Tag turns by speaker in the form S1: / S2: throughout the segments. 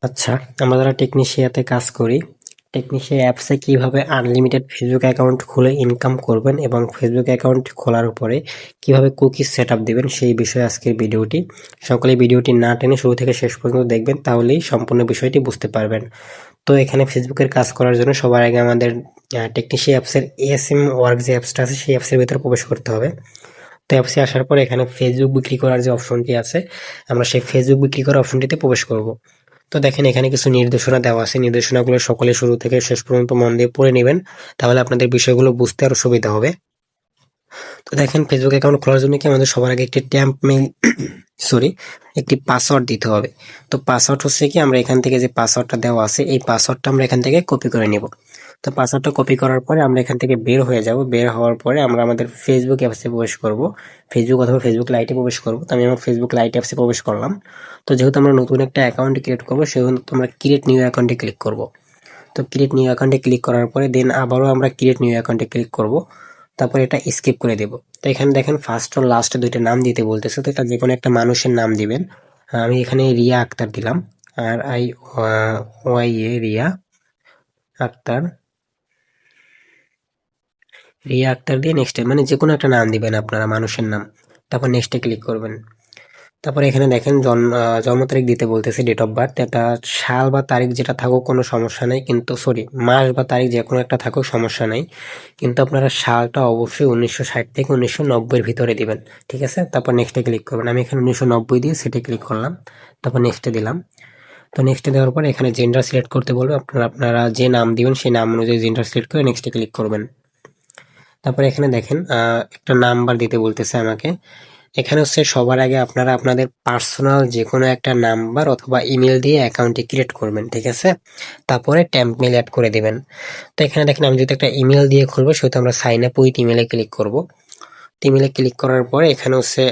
S1: আচ্ছা, আমরা যারা টেকনিশিয়াতে কাজ করি, টেকনিশিয়া অ্যাপসে কিভাবে আনলিমিটেড ফেসবুক অ্যাকাউন্ট খুলে ইনকাম করবেন এবং ফেসবুক অ্যাকাউন্ট খোলার উপরে কিভাবে কুকিজ সেটআপ দিবেন সেই বিষয়ে আজকের ভিডিওটি। সকলে ভিডিওটি না টেনে শুরু থেকে শেষ পর্যন্ত দেখবেন, তাহলেই সম্পূর্ণ বিষয়টি বুঝতে পারবেন। তো এখানে ফেসবুকের কাজ করার জন্য সবার আগে আমাদের টেকনিশিয়া অ্যাপসের এএসএম ওয়ার্ক যে অ্যাপসটা আছে সেই অ্যাপসের ভিতরে প্রবেশ করতে হবে। তো অ্যাপসে আসার পর এখানে ফেসবুক বিক্রি করার যে অপশনটি আছে, আমরা সেই ফেসবুক বিক্রি করার অপশনটিতে প্রবেশ করব। তো দেখেন এখানে কিছু নির্দেশনা দেওয়া আছে, নির্দেশনাগুলো সকলে শুরু থেকে শেষ পর্যন্ত মন দিয়ে পড়ে নেবেন, তাহলে আপনাদের বিষয়গুলো বুঝতে আরো সুবিধা হবে। তো দেখেন ফেসবুক অ্যাকাউন্ট খোলার জন্য কি আমাদের সবার আগে একটি ট্যাম্প মেইল একটি পাসওয়ার্ড দিতে হবে। তো পাসওয়ার্ড হচ্ছে কি, আমরা এখান থেকে যে পাসওয়ার্ডটা দেওয়া আছে এই পাসওয়ার্ডটা আমরা এখান থেকে কপি করে নিব। তো পাসওয়ার্ডটা কপি করার পরে আমরা এখান থেকে বের হয়ে যাব। বের হওয়ার পরে আমরা আমাদের ফেসবুক অ্যাপসে প্রবেশ করব, ফেসবুক অথবা ফেসবুক লাইটে প্রবেশ করব। তো আমি আমার ফেসবুক লাইট অ্যাপসে প্রবেশ করলাম। তো যেহেতু আমরা নতুন একটা অ্যাকাউন্ট ক্রিয়েট করব, সেহেতু আমরা ক্রিয়েট নিউ অ্যাকাউন্টে ক্লিক করব। তো ক্রিয়েট নিউ অ্যাকাউন্টে ক্লিক করার পরে দেন আবারও আমরা ক্রিয়েট নিউ অ্যাকাউন্টে ক্লিক করব। তারপরে এটা স্কিপ করে দেব। তো এখানে দেখেন ফার্স্ট ও লাস্ট দুইটা নাম দিতে বলতেছে, তো এটা যে কোনো একটা মানুষের নাম দিবেন। আমি এখানে রিয়া আক্তার দিলাম, আর I Y A Riya Akter. Riya Akter দিয়ে নেক্সটে মানে যে কোনো একটা নাম দিবেন আপনারা, মানুষের নাম। তারপর নেক্সটে ক্লিক করবেন। তারপরে এখানে দেখেন জন্ম তারিখ দিতে বলতেছে, ডেট অফ বার্থ। এটা সাল বা তারিখ যেটা থাকুক কোনো সমস্যা নাই, কিন্তু সরি মাস বা তারিখ যে কোনো একটা থাকুক সমস্যা নাই, কিন্তু আপনারা সালটা অবশ্যই 1960 থেকে 1990 ভিতরে দিবেন, ঠিক আছে। তারপর নেক্সটে ক্লিক করবেন। আমি এখানে 1990 দিয়ে সেটে ক্লিক করলাম, তারপর নেক্সটে দিলাম। তো নেক্সটে দেওয়ার পরে এখানে জেন্ডার সিলেক্ট করতে বলবে, আপনারা যে নাম দিবেন সেই নাম অনুযায়ী জেন্ডার সিলেক্ট করে নেক্সটে ক্লিক করবেন। তারপরে এখানে দেখেন একটা নাম্বার দিতে বলতেছে আমাকে। এখানে হচ্ছে সবার আগে আপনারা আপনাদের পার্সোনাল যে কোনো একটা নাম্বার অথবা ইমেল দিয়ে অ্যাকাউন্টটি ক্রিয়েট করবেন, ঠিক আছে। তারপরে ট্যাম্প মেল অ্যাড করে দিবেন। তো এখানে দেখেন আমি যদি একটা ইমেল দিয়ে খুলবো, সেহেতু আমরা সাইন আপ উইথ ইমেলে ক্লিক করব। ইমেলে ক্লিক করার পরে এখানে হচ্ছে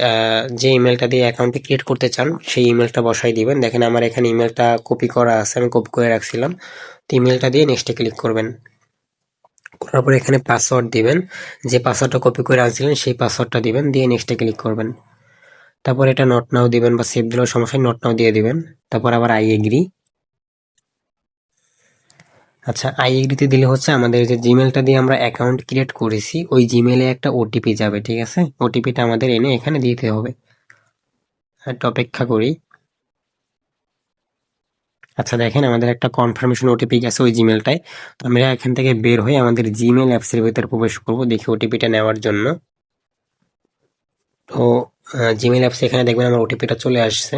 S1: যে ইমেলটা দিয়ে অ্যাকাউন্টটি ক্রিয়েট করতে চান সেই ইমেলটা বসাই দিবেন। দেখেন আমার এখানে ইমেলটা কপি করা আছে, আমি কপি করে রাখছিলাম। তো ইমেলটা দিয়ে নেক্সটে ক্লিক করবেন। করার পরে এখানে পাসওয়ার্ড দিবেন, যে পাসওয়ার্ডটা কপি করে আনছিলেন সেই পাসওয়ার্ডটা দিবেন, দিয়ে নেক্সটে ক্লিক করবেন। তারপর এটা নট নাও দিবেন বা সেভ দিলেও সমস্যা নট নাও দিয়ে দিবেন। তারপর আবার আই এগ্রি। আচ্ছা, আই এগ্রিতে দিলে হচ্ছে আমাদের যে জিমেলটা দিয়ে আমরা অ্যাকাউন্ট ক্রিয়েট করেছি ওই জিমেলে একটা ওটিপি যাবে, ঠিক আছে। ওটিপিটা আমাদের এনে এখানে দিতে হবে। একটু অপেক্ষা করি। আচ্ছা দেখেন আমাদের একটা কনফার্মেশন ওটিপি গেছে ওই জিমেলটায়। তো আমরা এখান থেকে বের হয়ে আমাদের জিমেল অ্যাপসের ভিতরে প্রবেশ করব দেখি ওটিপিটা নেওয়ার জন্য। তো জিমেল অ্যাপস এখানে দেখবেন আমার ওটিপিটা চলে আসছে।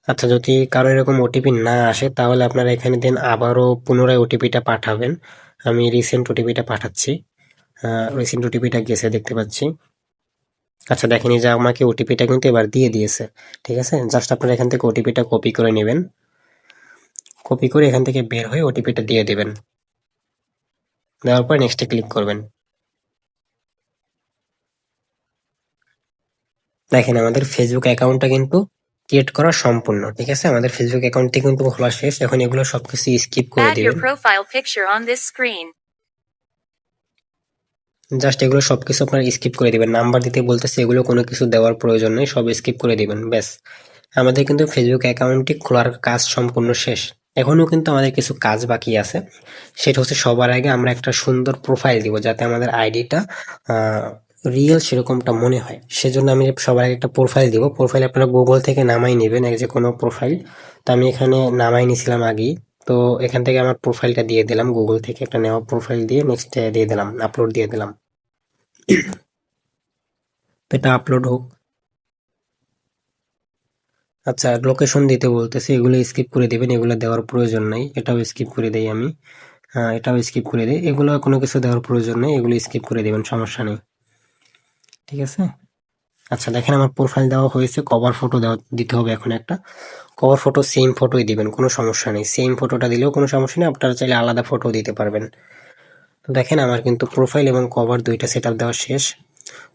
S1: আচ্ছা, যদি কারো এরকম ওটিপি না আসে তাহলে আপনারা এখানে দেন আবারও পুনরায় ওটিপিটা পাঠাবেন। আমি রিসেন্ট ওটিপিটা পাঠাচ্ছি। রিসেন্ট ওটিপিটা গেছে দেখতে পাচ্ছি। আচ্ছা দেখেন এই যে আমাকে ওটিপিটা কিন্তু এবার দিয়ে দিয়েছে, ঠিক আছে। জাস্ট আপনারা এখান থেকে ওটিপিটা কপি করে নেবেন, কপি করে এখান থেকে বের হয়ে ওটিপিটা দিয়ে দেবেন। দেওয়ার পর নেক্সটে ক্লিক করবেন। দেখেন আমাদের ফেসবুক অ্যাকাউন্টটা কিন্তু ক্রিয়েট করা সম্পূর্ণ, ঠিক আছে। আমাদের ফেসবুক অ্যাকাউন্টটি কিন্তু খোলা শেষ। এখন এগুলো সবকিছু স্কিপ করে
S2: Add your
S1: দিবেন।
S2: profile picture on this screen.
S1: Just এগুলো সবকিছু আপনারা স্কিপ করে দিবেন। নাম্বার দিতে বলতেছে, এগুলো কোনো কিছু দেওয়ার প্রয়োজন নেই, সব স্কিপ করে দিবেন, ব্যাস। আমাদের কিন্তু ফেসবুক অ্যাকাউন্টটি খোলার কাজ সম্পূর্ণ শেষ। এখনো কিন্তু আমাদের কিছু কাজ বাকি আছে। সেটা হচ্ছে সবার আগে আমরা একটা সুন্দর প্রোফাইল দিব, যাতে আমাদের আইডিটা রিয়েল সেরকমটা মনে হয়। সেজন্য আমি সবার আগে একটা প্রোফাইল দিব। প্রোফাইল আপনারা গুগল থেকে নামাই নেবেন, যে কোনো প্রোফাইল। তো আমি এখানে নামাই নিছিলাম আগেই। তো এখান থেকে আমার প্রোফাইলটা দিয়ে দিলাম, গুগল থেকে একটা নেওয়া প্রোফাইল দিয়ে নেক্সট দিয়ে দিলাম, আপলোড দিয়ে দিলাম। তো এটা আপলোড হোক। আচ্ছা, লোকেশন দিতে বলতেছে, এগুলো স্কিপ করে দিবেন, এগুলো দেওয়ার প্রয়োজন নাই। এটাও স্কিপ করে দেই আমি। হ্যাঁ, এটাও স্কিপ করে দিই। এগুলো কোনো কিছু দেওয়ার প্রয়োজন নেই, এগুলো স্কিপ করে দিবেন, সমস্যা নেই, ঠিক আছে। আচ্ছা দেখেন আমার প্রোফাইল দেওয়া হয়েছে, কভার ফটো দিতে হবে এখন একটা। কভার ফটো সেম ফটোই দিবেন, কোনো সমস্যা নেই। সেম ফটোটা দিলেও কোনো সমস্যা নেই, আপনারা চাইলে আলাদা ফটো দিতে পারবেন। তো দেখেন আমার কিন্তু প্রোফাইল এবং কভার দুইটা সেটআপ দেওয়া শেষ।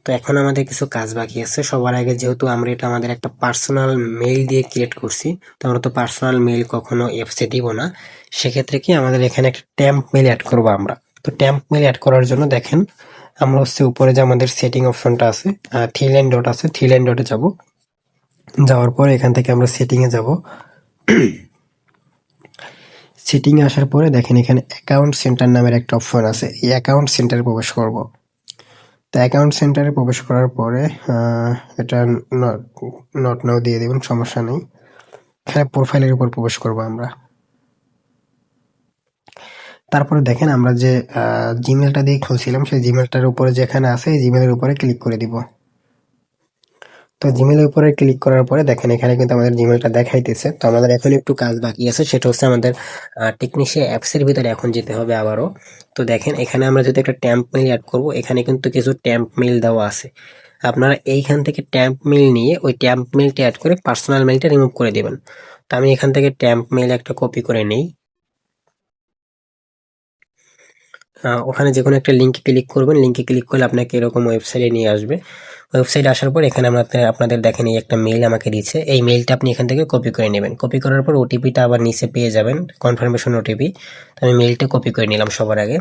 S1: তো এখন আমাদের কিছু কাজ বাকি আছে। সবার আগে যেহেতু আমরা এটা আমাদের একটা পার্সোনাল মেইল দিয়ে ক্রিয়েট করছি, তো আমরা তো পার্সোনাল মেইল কখনো অ্যাপসে দিব না। সেক্ষেত্রে কি আমাদের এখানে একটা ট্যাম্প মেইল অ্যাড করবো আমরা। তো ট্যাম্প মেইল অ্যাড করার জন্য দেখেন আমরা হচ্ছে উপরে যে আমাদের সেটিং অপশনটা আছে, থ্রি লাইন ডট আছে, থ্রি লাইন ডটে যাব। যাওয়ার পর এখান থেকে আমরা সেটিংয়ে যাব। সেটিংয়ে আসার পরে দেখেন এখানে অ্যাকাউন্ট সেন্টার নামের একটা অপশন আছে, এই অ্যাকাউন্ট সেন্টারে প্রবেশ করব। তো অ্যাকাউন্ট সেন্টারে প্রবেশ করার পরে এটা নট নট নাও দিয়ে দেবেন, সমস্যা নেই। এখানে প্রোফাইলের উপর প্রবেশ করব আমরা। তারপরে দেখেন আমরা যে জিমেলটা দিয়ে খুলছিলাম সেই জিমেলটার উপরে যেখানে আছে এই জিমেলের উপরে ক্লিক করে দিব। তো জিমেলের উপরে ক্লিক করার পরে দেখেন এখানে কিন্তু আমাদের জিমেলটা দেখাইতেছে। তো আমাদের এখন একটু কাজ বাকি আছে, সেটা হচ্ছে আমাদের টেকনিশিয়া অ্যাপসের ভিতরে এখন যেতে হবে আবারও। তো দেখেন এখানে আমরা যদি একটা ট্যাম্প মেইল অ্যাড করব, এখানে কিন্তু কিছু ট্যাম্প মেইল দেওয়া আছে। আপনারা এইখান থেকে ট্যাম্প মেইল নিয়ে ওই ট্যাম্প মেইলটা অ্যাড করে পার্সোনাল মেইলটা রিমুভ করে দিবেন। তো আমি এখান থেকে ট্যাম্প মেইল একটা কপি করে নেই। ওখানে যেকোনো একটা লিঙ্কে ক্লিক করবেন, লিঙ্কে ক্লিক করলে আপনাকে এরকম ওয়েবসাইটে নিয়ে আসবে। ওয়েবসাইটে আসার পর এখানে আপনাদের দেখেন এই একটা মেইল আমাকে দিচ্ছে, এই মেইলটা আপনি এখান থেকে কপি করে নেবেন। কপি করার পর ওটিপিটা আবার নিচে পেয়ে যাবেন, কনফার্মেশন ওটিপি। তো আমি মেইলটা কপি করে নিলাম সবার আগে।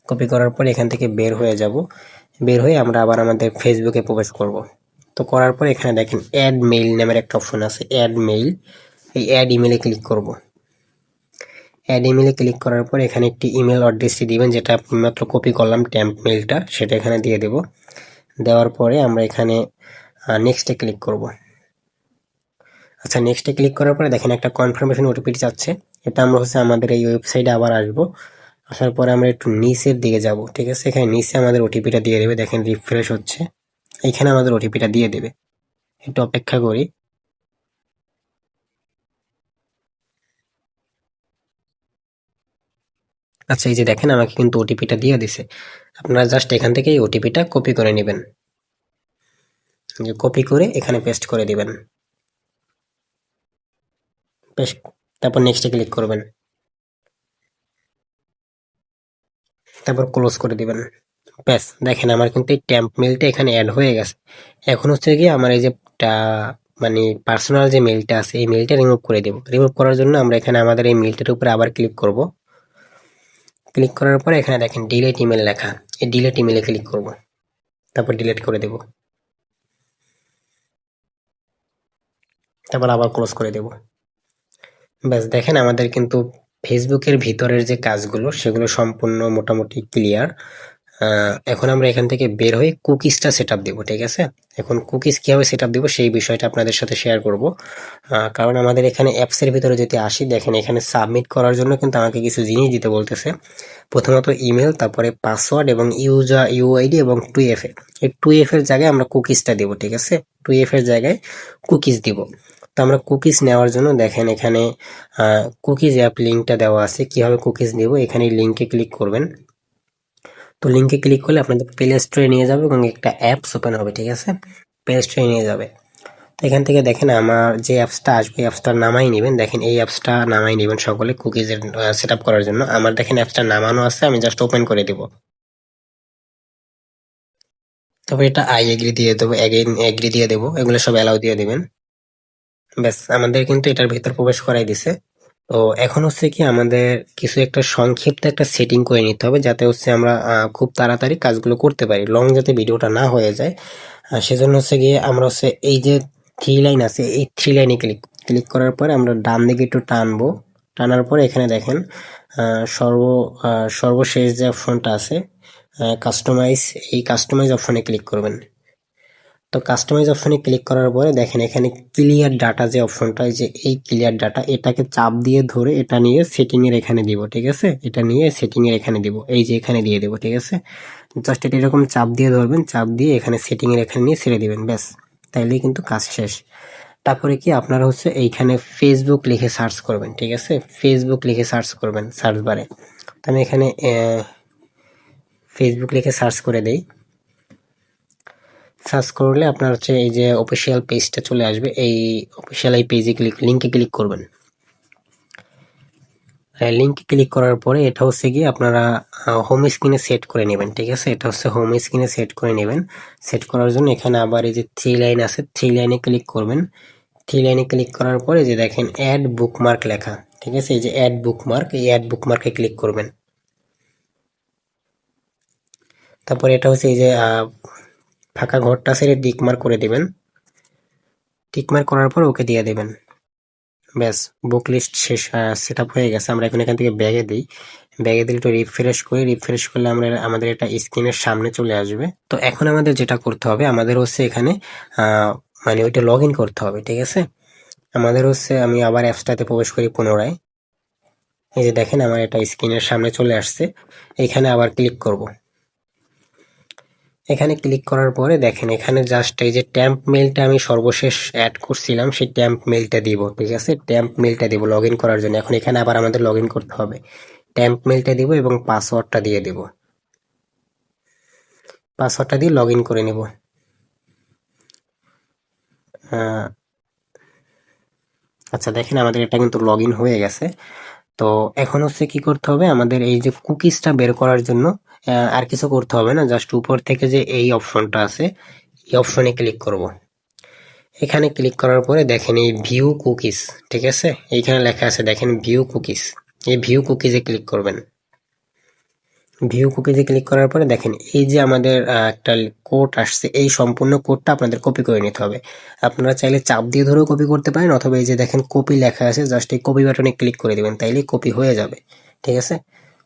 S1: কপি করার পর এখান থেকে বের হয়ে যাব। বের হয়ে আমরা আবার আমাদের ফেসবুকে প্রবেশ করব। তো করার পর এখানে দেখেন অ্যাড মেইল নামের একটা অপশন আছে, অ্যাড মেইল। এই অ্যাড ইমেলে ক্লিক করব। অ্যাড ইমেলে ক্লিক করার পর এখানে একটি ইমেল অ্যাড্রেসটি দিবেন, যেটা আমি মাত্র কপি করলাম ট্যাম্প মেইলটা, সেটা এখানে দিয়ে দেব। দেওয়ার পরে আমরা এখানে নেক্সটে ক্লিক করব। আচ্ছা, নেক্সটে ক্লিক করার পরে দেখেন একটা কনফার্মেশন ওটিপি চাচ্ছে। এটা আমরা হচ্ছে আমাদের এই ওয়েবসাইটে আবার আসবো। আসার পরে আমরা একটু নিচের দিকে যাব, ঠিক আছে? এখানে নিচে আমাদের ওটিপিটা দিয়ে দেবে, দেখেন রিফ্রেশ হচ্ছে। এখানে আমাদের ওটিপিটা দিয়ে দেবে, একটু অপেক্ষা করি। আচ্ছা, এই যে দেখেন আমাকে কিন্তু ওটিপিটা দিয়ে দিছে। আপনারা জাস্ট এখান থেকে এই ওটিপিটা কপি করে নেবেন, যে কপি করে এখানে পেস্ট করে দিবেন। পেস্ট, তারপর নেক্সটে ক্লিক করবেন, তারপর ক্লোজ করে দিবেন। ব্যাস, দেখেন আমার কিন্তু এই ট্যাম্প মেইলটা এখানে অ্যাড হয়ে গেছে। এখন হচ্ছে গিয়ে আমার এই যে মানে পার্সোনাল যে মেইলটা আছে এই মেইলটা রিমুভ করে দেব। রিমুভ করার জন্য আমরা এখানে আমাদের এই মেইলটার উপরে আবার ক্লিক করব। ক্লিক করার পরে এখানে দেখেন ডিলিট ইমেল লেখা, এই ডিলিট ইমেলে ক্লিক করব, তারপর ডিলিট করে দেব, তারপর আবার ক্লোজ করে দেব। ব্যাস, দেখেন আমাদের কিন্তু ফেসবুকের ভিতরের যে কাজগুলো সেগুলো সম্পূর্ণ মোটামুটি ক্লিয়ার। এখন আমরা এখান থেকে বের হয়ে কুকিজটা সেট আপ দেবো, ঠিক আছে? এখন কুকিজ কিভাবে সেট আপ দেবো সেই বিষয়টা আপনাদের সাথে শেয়ার করব। কারণ আমাদের এখানে অ্যাপসের ভিতরে যদি আসি, দেখেন এখানে সাবমিট করার জন্য কিন্তু আমাকে কিছু জিনিস দিতে বলতেছে। প্রথমত ইমেল, তারপরে পাসওয়ার্ড এবং ইউআইডি এবং 2FA। এই 2F এর জায়গায় আমরা কুকিজটা দেবো, ঠিক আছে? 2F এর জায়গায় কুকিজ দিব। তো আমরা কুকিজ নেওয়ার জন্য দেখেন এখানে কুকিজ অ্যাপ লিঙ্কটা দেওয়া আছে। কিভাবে কুকিজ নেব, এখানে লিঙ্কে ক্লিক করবেন। তো লিঙ্কে ক্লিক করলে আপনাদের প্লে স্টোরে নিয়ে যাবে এবং একটা অ্যাপস ওপেন হবে, ঠিক আছে? প্লে স্টোরে নিয়ে যাবে। তো এখান থেকে দেখেন আমার যে অ্যাপসটা আসবে এই অ্যাপসটা নামাই নেবেন। দেখেন এই অ্যাপসটা নামাই নেবেন সকলে কুকিজের সেট আপ করার জন্য। আমার দেখেন অ্যাপসটা নামানো আছে, আমি জাস্ট ওপেন করে দিব। তারপর এটা আই এগ্রি দিয়ে দেবো, এগেইন এগ্রি দিয়ে দেবো, এগুলো সব অ্যালাউ দিয়ে দিবেন। ব্যাস, আমাদের কিন্তু এটার ভিতর প্রবেশ করাই দিছে। তো এখন হচ্ছে কি আমাদের কিছু একটা সংক্ষিপ্ত একটা সেটিং করে নিতে হবে, যাতে হচ্ছে আমরা খুব তাড়াতাড়ি কাজগুলো করতে পারি, লং যাতে ভিডিওটা না হয়ে যায়। সেজন্য হচ্ছে গিয়ে আমরা হচ্ছে এই যে থ্রি লাইন আছে এই থ্রি লাইনে ক্লিক ক্লিক করার পরে আমরা ডান দিকে একটু টানবো। টানার পরে এখানে দেখেন সর্বশেষ যে অপশনটা আছে কাস্টমাইজ, এই কাস্টমাইজ অপশনে ক্লিক করবেন। তো কাস্টমাইজ অপশনে ক্লিক করার পরে দেখেন এখানে ক্লিয়ার ডাটা যে অপশনটা, এই যে এই ক্লিয়ার ডাটা, এটাকে চাপ দিয়ে ধরে এটা নিয়ে সেটিং এর এখানে দিব, ঠিক আছে? এটা নিয়ে সেটিং এর এখানে দিব, এই যে এখানে দিয়ে দেবো, ঠিক আছে? জাস্ট এটা এরকম চাপ দিয়ে ধরবেন, চাপ দিয়ে এখানে সেটিং এর এখানে নিয়ে ছেড়ে দিবেন। ব্যাস, তাইলেই কিন্তু কাজ শেষ। তারপরে কি আপনারা হচ্ছে এইখানে ফেসবুক লিখে সার্চ করবেন, ঠিক আছে? ফেসবুক লিখে সার্চ করবেন সার্চ বারে। তো আমি এখানে ফেসবুক লিখে সার্চ করে দেই। সার্চ করলে আপনার হচ্ছে এই যে অফিসিয়াল পেজটা চলে আসবে, এই অফিসিয়াল এই পেজে লিঙ্কে ক্লিক করবেন। লিঙ্কে ক্লিক করার পরে এটা হচ্ছে গিয়ে আপনারা হোম স্ক্রিনে সেট করে নেবেন, ঠিক আছে? এটা হচ্ছে হোম স্ক্রিনে সেট করে নেবেন। সেট করার জন্য এখানে আবার এই যে থ্রি লাইন আছে, থ্রি লাইনে ক্লিক করবেন। থ্রি লাইনে ক্লিক করার পরে যে দেখেন অ্যাড বুকমার্ক লেখা, ঠিক আছে? এই যে অ্যাড বুকমার্ক, এই অ্যাড বুকমার্কে ক্লিক করবেন। তারপরে এটা হচ্ছে এই যে ফাঁকা ঘরটা ছেড়ে টিক মার্ক করে দিবেন। টিকমার্ক করার পর ওকে দিয়ে দেবেন। ব্যাস, বুক লিস্ট শেষ সেট আপ হয়ে গেছে। আমরা এখন এখান থেকে ব্যাগে দিই, ব্যাগে দিলে একটু রিফ্রেশ করি, রিফ্রেশ করলে আমাদের এটা স্ক্রিনের সামনে চলে আসবে। তো এখন আমাদের যেটা করতে হবে, আমাদের হচ্ছে এখানে মানে ওইটা লগ ইন করতে হবে, ঠিক আছে। আমাদের হচ্ছে, আমি আবার অ্যাপসটাতে প্রবেশ করি পুনরায়। এই যে দেখেন আমার এটা স্ক্রিনের সামনে চলে আসছে। এখানে আবার ক্লিক করব। এখানে ক্লিক করার পরে দেখেন এখানে জাস্ট এই যে ট্যাম্প মেইলটা আমি সর্বশেষ অ্যাড করছিলাম, সেই ট্যাম্প মেইলটা দিব, ঠিক আছে। ট্যাম্প মেইলটা দিব লগ ইন করার জন্য। এখন এখানে আবার আমাদের লগ ইন করতে হবে। ট্যাম্প মেইলটা দিব এবং পাসওয়ার্ডটা দিয়ে দিব। পাসওয়ার্ডটা দিয়ে লগ ইন করে নেব। আচ্ছা দেখেন আমাদের এটা কিন্তু লগ ইন হয়ে গেছে। তো এখন হচ্ছে কি করতে হবে, আমাদের এই যে কুকিজটা বের করার জন্য আর কিছু করতে হবে না, জাস্ট উপর থেকে যে এই অপশনটা আছে, এই অপশনে ক্লিক করব। এখানে ক্লিক করার পরে দেখেন এই ভিউ কুকিজ, ঠিক আছে, এইখানে লেখা আছে দেখেন ভিউ কুকিজ। এই ভিউ কুকিজে ক্লিক করবেন। ভিউ কুকিজে ক্লিক করার পরে দেখেন এই যে আমাদের একটা কোড আসছে, এই সম্পূর্ণ কোডটা আপনাদের কপি করে নিতে হবে। আপনারা চাইলে চাপ দিয়ে ধরেও কপি করতে পারেন, অথবা এই যে দেখেন কপি লেখা আছে, জাস্ট এই কপি বাটনে ক্লিক করে দিবেন, তাইলেই কপি হয়ে যাবে, ঠিক আছে।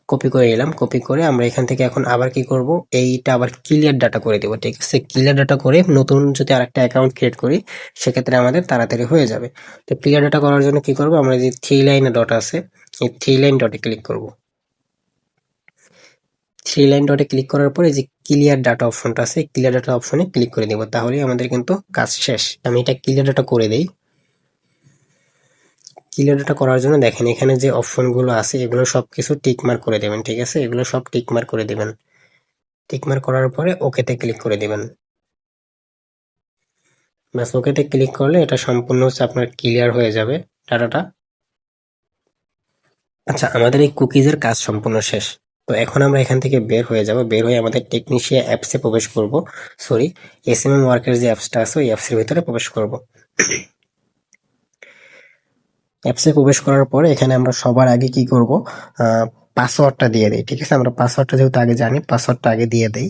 S1: কপি করে নিলাম। কপি করে আমরা এখান থেকে এখন আবার কি করব, এইটা আবার ক্লিয়ার ডাটা করে দেবো, ঠিক আছে। ক্লিয়ার ডাটা করে নতুন যদি আরেকটা অ্যাকাউন্ট ক্রিয়েট করি, সেক্ষেত্রে আমাদের তাড়াতাড়ি হয়ে যাবে। তো ক্লিয়ার ডাটা করার জন্য কি করব, আমরা যে থ্রি লাইনে ডট আছে, এই থ্রি লাইন ডটে ক্লিক করব। থ্রি লাইন ডটে ক্লিক করার পরে যে ক্লিয়ার ডাটা অপশনটা আছে, ক্লিয়ার ডাটা অপশনে ক্লিক করে দেবো, তাহলেই আমাদের কিন্তু কাজ শেষ। আমি এটা ক্লিয়ার ডাটা করে দেই। ক্লিয়ার ডাটা করার জন্য দেখেন এখানে যে অপশনগুলো আছে, এগুলো সবকিছু টিকমার্ক করে দেবেন, ঠিক আছে। এগুলো সব টিকমার্ক করে দেবেন। টিকমার্ক করার পরে ওকেতে ক্লিক করে দেবেন। ব্যাস, ওকেতে ক্লিক করলে এটা সম্পূর্ণ হচ্ছে আপনার ক্লিয়ার হয়ে যাবে ডাটাটা। আচ্ছা, আমাদের এই কুকিজের কাজ সম্পূর্ণ শেষ। তো এখন আমরা এখান থেকে বের হয়ে যাব। বের হয়ে আমাদের টেকনিশিয়া অ্যাপসে প্রবেশ করব, সরি, এসএমএম ওয়ার্কের যে অ্যাপসটা আছে, ওই অ্যাপসের ভিতরে প্রবেশ করব। অ্যাপসে প্রবেশ করার পরে এখানে আমরা সবার আগে কি করব, পাসওয়ার্ডটা দিয়ে দিই, ঠিক আছে। আমরা পাসওয়ার্ডটা যেহেতু আগে জানি, পাসওয়ার্ডটা আগে দিয়ে দেই।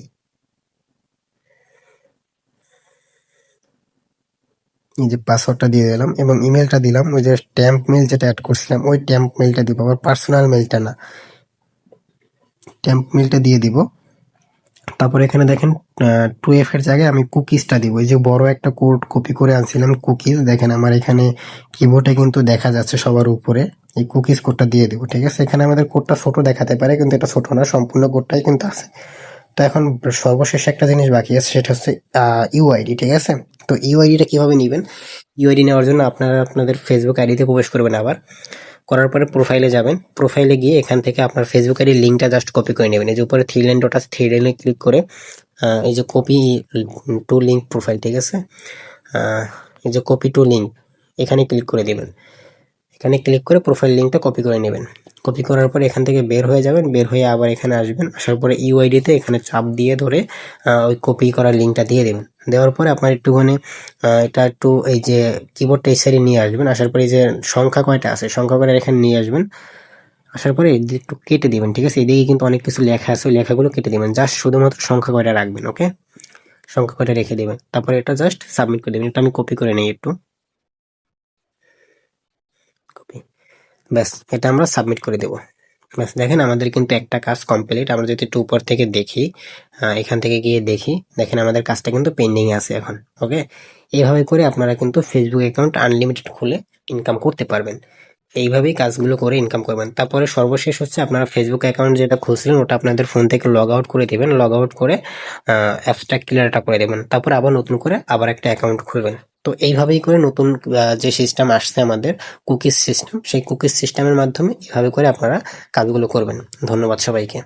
S1: এই যে পাসওয়ার্ডটা দিয়ে দিলাম এবং ইমেলটা দিলাম, ওই যে ট্যাম্প মেইল যেটা অ্যাড করছিলাম, ওই ট্যাম্প মেইলটা দিব, আবার পার্সোনাল মেইলটা না, ট্যাম্প মেইলটা দিয়ে দিব। তারপর এখানে দেখেন 2F এর জায়গায় আমি কুকিজটা দিব। এই যে বড় একটা কোড কপি করে আনছিলাম কুকিজ, দেখেন আমার এখানে কিবোর্ডে কিন্তু দেখা যাচ্ছে সবার উপরে। এই কুকিজ কোডটা দিয়ে দিব, ঠিক আছে। এখানে আমাদের কোডটা ছোট দেখাতে পারে, কিন্তু এটা ছোট না, সম্পূর্ণ কোডটাই কিন্তু আছে। তো এখন সর্বশেষ একটা জিনিস বাকি আছে, সেটা হচ্ছে ইউআইডি, ঠিক আছে। তো ইউআইডিটা কিভাবে নেবেন, ইউআইডি নেওয়ার জন্য আপনারা আপনাদের ফেসবুক আইডিতে প্রবেশ করবেন। আবার করার পরে প্রোফাইলে যাবেন। প্রোফাইলে গিয়ে এখান থেকে আপনার ফেসবুক আইডির লিঙ্কটা জাস্ট কপি করে নেবেন। এই যে উপরে থ্রি লাইন ডট আছে, থ্রি লাইনে ক্লিক করে এই যে কপি টু লিঙ্ক প্রোফাইল, ঠিক আছে, এই যে কপি টু লিঙ্ক, এখানে ক্লিক করে দিবেন। এখানে ক্লিক করে প্রোফাইল লিঙ্কটা কপি করে নেবেন। কপি করার পরে এখান থেকে বের হয়ে যাবেন। বের হয়ে আবার এখানে আসবেন। আসার পরে ইউআইডিতে এখানে চাপ দিয়ে ধরে ওই কপি করার লিঙ্কটা দিয়ে দেবেন। দেওয়ার পরে আপনার একটুখানি এটা একটু এই যে কিবোর্ডটা এই সাইডে নিয়ে আসবেন। আসার পরে এই যে সংখ্যা কয়টা আছে, সংখ্যা কয়টা এখানে নিয়ে আসবেন। আসার পরে একটু কেটে দিবেন, ঠিক আছে। এদিকে কিন্তু অনেক কিছু লেখা আছে, ওই লেখাগুলো কেটে দিবেন। জাস্ট শুধুমাত্র সংখ্যা কয়টা রাখবেন, ওকে। সংখ্যা কয়টা রেখে দেবেন। তারপরে এটা জাস্ট সাবমিট করে দেবেন। এটা আমি কপি করে নিই একটু, কপি। ব্যাস, এটা আমরা সাবমিট করে দেবো। ব্যাস, দেখেন আমাদের কিন্তু একটা কাজ কমপ্লিট। আমরা যদি একটু উপর থেকে দেখি, এখান থেকে গিয়ে দেখি, দেখেন আমাদের কাজটা কিন্তু পেন্ডিং আছে এখন, ওকে। এইভাবে করে আপনারা কিন্তু ফেসবুক অ্যাকাউন্ট আনলিমিটেড খুলে ইনকাম করতে পারবেন। এইভাবেই কাজগুলো করে ইনকাম করবেন। তারপরে সর্বশেষ হচ্ছে আপনারা ফেসবুক অ্যাকাউন্ট যেটা খুলছিলেন, ওটা আপনাদের ফোন থেকে লগ আউট করে দেবেন। লগ আউট করে অ্যাপসটা ক্লিয়ারটা করে দেবেন। তারপরে আবার নতুন করে আবার একটা অ্যাকাউন্ট খুলবেন। তো এইভাবেই করে নতুন যে সিস্টেম আসছে আমাদের কুকিজ সিস্টেম, সেই কুকিজ সিস্টেমের মাধ্যমে এভাবে করে আপনারা কাজগুলো করবেন। ধন্যবাদ সবাইকে।